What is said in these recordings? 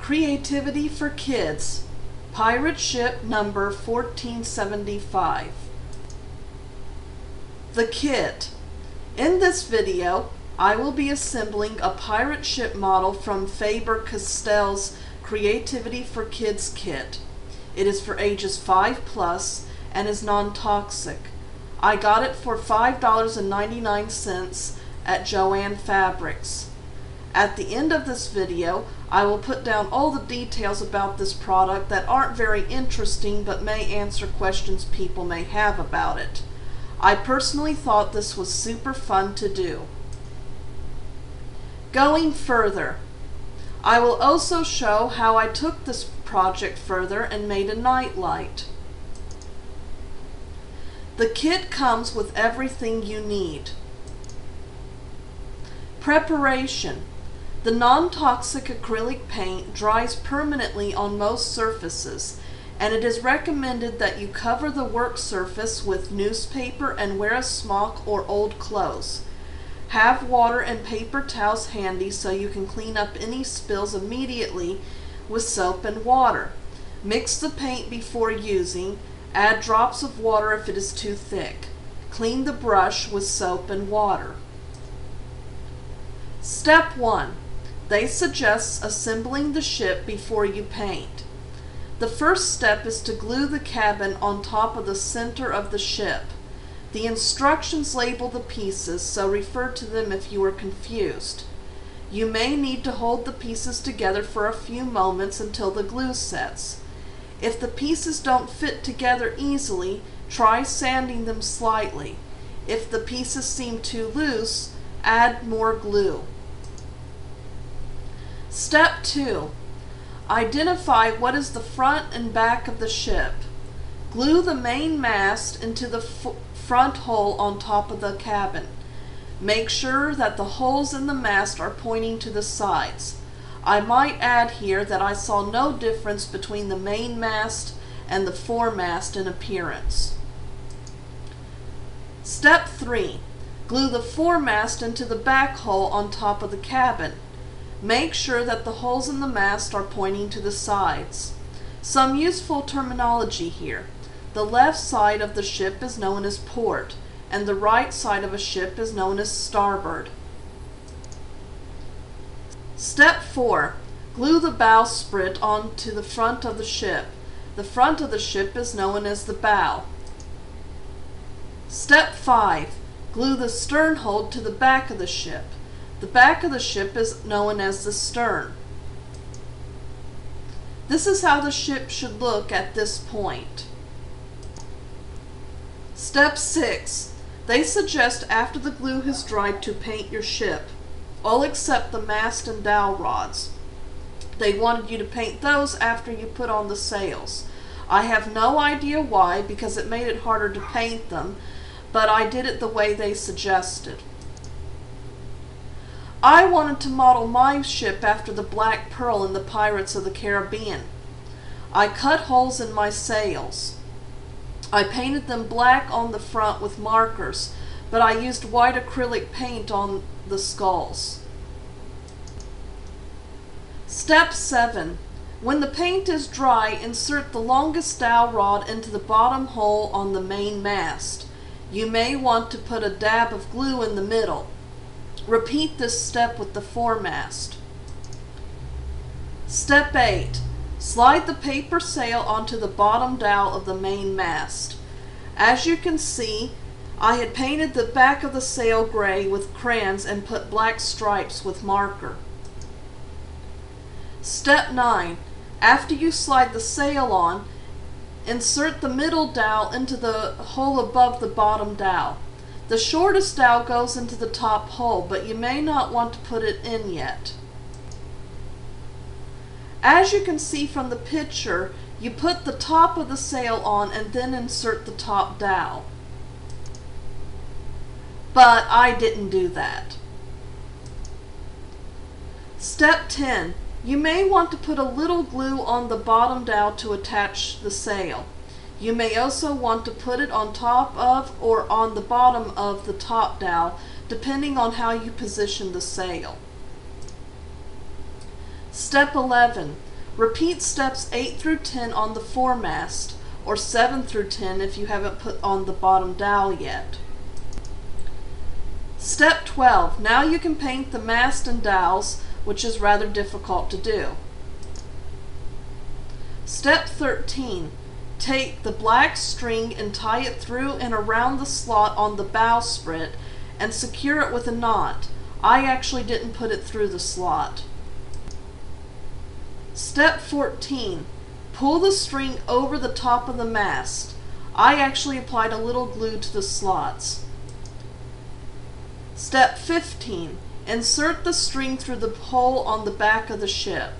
Creativity for Kids, Pirate Ship number 1475. The Kit. In this video, I will be assembling a pirate ship model from Faber-Castell's Creativity for Kids kit. It is for ages 5+ and is non-toxic. I got it for $5.99 at Joann Fabrics. At the end of this video, I will put down all the details about this product that aren't very interesting but may answer questions people may have about it. I personally thought this was super fun to do. Going further, I will also show how I took this project further and made a nightlight. The kit comes with everything you need. Preparation. The non-toxic acrylic paint dries permanently on most surfaces, and it is recommended that you cover the work surface with newspaper and wear a smock or old clothes. Have water and paper towels handy so you can clean up any spills immediately with soap and water. Mix the paint before using. Add drops of water if it is too thick. Clean the brush with soap and water. Step 1. They suggest assembling the ship before you paint. The first step is to glue the cabin on top of the center of the ship. The instructions label the pieces, so refer to them if you are confused. You may need to hold the pieces together for a few moments until the glue sets. If the pieces don't fit together easily, try sanding them slightly. If the pieces seem too loose, add more glue. Step 2. Identify what is the front and back of the ship. Glue the main mast into the front hole on top of the cabin. Make sure that the holes in the mast are pointing to the sides. I might add here that I saw no difference between the main mast and the foremast in appearance. Step 3. Glue the foremast into the back hole on top of the cabin. Make sure that the holes in the mast are pointing to the sides. Some useful terminology here. The left side of the ship is known as port, and the right side of a ship is known as starboard. Step 4. Glue the bowsprit onto the front of the ship. The front of the ship is known as the bow. Step 5. Glue the stern hold to the back of the ship. The back of the ship is known as the stern. This is how the ship should look at this point. Step 6. They suggest after the glue has dried to paint your ship, all except the mast and dowel rods. They wanted you to paint those after you put on the sails. I have no idea why, because it made it harder to paint them, but I did it the way they suggested. I wanted to model my ship after the Black Pearl in the Pirates of the Caribbean. I cut holes in my sails. I painted them black on the front with markers, but I used white acrylic paint on the sculls. Step 7. When the paint is dry, insert the longest dowel rod into the bottom hole on the main mast. You may want to put a dab of glue in the middle. Repeat this step with the foremast. Step 8. Slide the paper sail onto the bottom dowel of the main mast. As you can see, I had painted the back of the sail gray with crayons and put black stripes with marker. Step 9. After you slide the sail on, insert the middle dowel into the hole above the bottom dowel. The shortest dowel goes into the top hole, but you may not want to put it in yet. As you can see from the picture, you put the top of the sail on and then insert the top dowel. But I didn't do that. Step 10. You may want to put a little glue on the bottom dowel to attach the sail. You may also want to put it on top of or on the bottom of the top dowel, depending on how you position the sail. Step 11. Repeat steps 8 through 10 on the foremast, or 7 through 10 if you haven't put on the bottom dowel yet. Step 12. Now you can paint the mast and dowels, which is rather difficult to do. Step 13. Take the black string and tie it through and around the slot on the bowsprit and secure it with a knot. I actually didn't put it through the slot. Step 14. Pull the string over the top of the mast. I actually applied a little glue to the slots. Step 15. Insert the string through the hole on the back of the ship.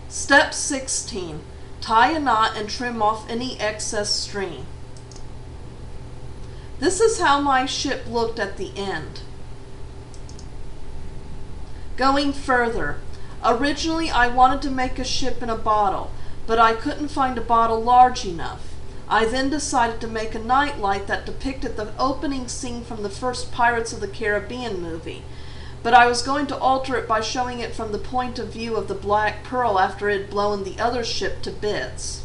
Step 16. Tie a knot and trim off any excess string. This is how my ship looked at the end. Going further, originally I wanted to make a ship in a bottle, but I couldn't find a bottle large enough. I then decided to make a nightlight that depicted the opening scene from the first Pirates of the Caribbean movie, but I was going to alter it by showing it from the point of view of the Black Pearl after it had blown the other ship to bits.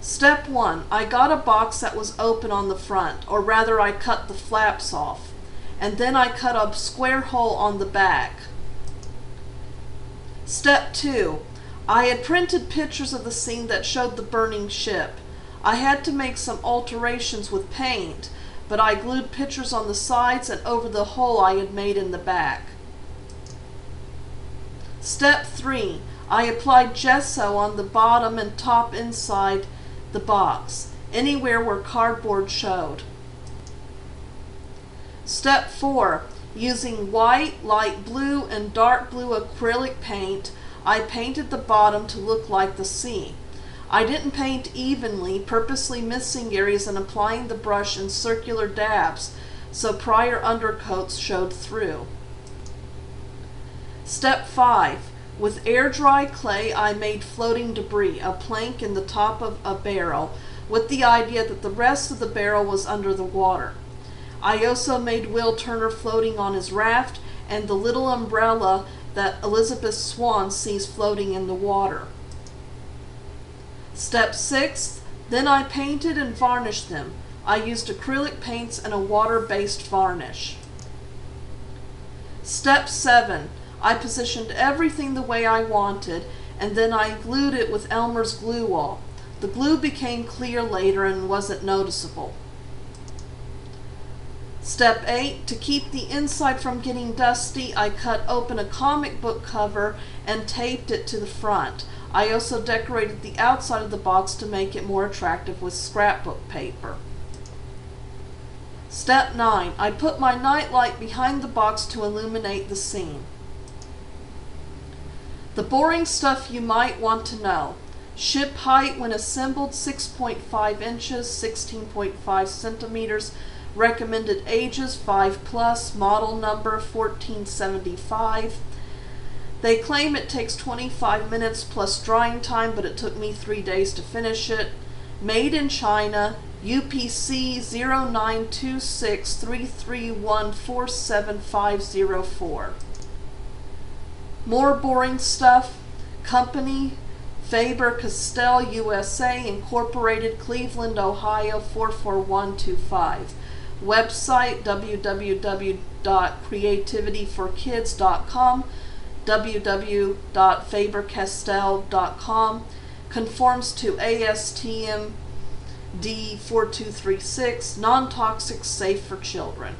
Step 1. I got a box that was open on the front, or rather I cut the flaps off, and then I cut a square hole on the back. Step 2. I had printed pictures of the scene that showed the burning ship. I had to make some alterations with paint, but I glued pictures on the sides and over the hole I had made in the back. Step 3. I applied gesso on the bottom and top inside the box, anywhere where cardboard showed. Step 4. Using white, light blue, and dark blue acrylic paint, I painted the bottom to look like the sea. I didn't paint evenly, purposely missing areas and applying the brush in circular dabs so prior undercoats showed through. Step 5. With air dry clay, I made floating debris, a plank in the top of a barrel, with the idea that the rest of the barrel was under the water. I also made Will Turner floating on his raft and the little umbrella that Elizabeth Swann sees floating in the water. Step 6. Then I painted and varnished them. I used acrylic paints and a water-based varnish. Step 7. I positioned everything the way I wanted, and then I glued it with Elmer's glue wall. The glue became clear later and wasn't noticeable. Step 8. To keep the inside from getting dusty, I cut open a comic book cover and taped it to the front. I also decorated the outside of the box to make it more attractive with scrapbook paper. Step 9. I put my nightlight behind the box to illuminate the scene. The boring stuff you might want to know. Ship height when assembled 6.5 inches, 16.5 centimeters. Recommended ages 5+, model number 1475. They claim it takes 25 minutes plus drying time, but it took me 3 days to finish it. Made in China, UPC 092633147504. More boring stuff. Company, Faber-Castell, USA, Incorporated, Cleveland, Ohio 44125. Website www.creativityforkids.com, www.fabercastell.com. Conforms to ASTM D4236, non-toxic, safe for children.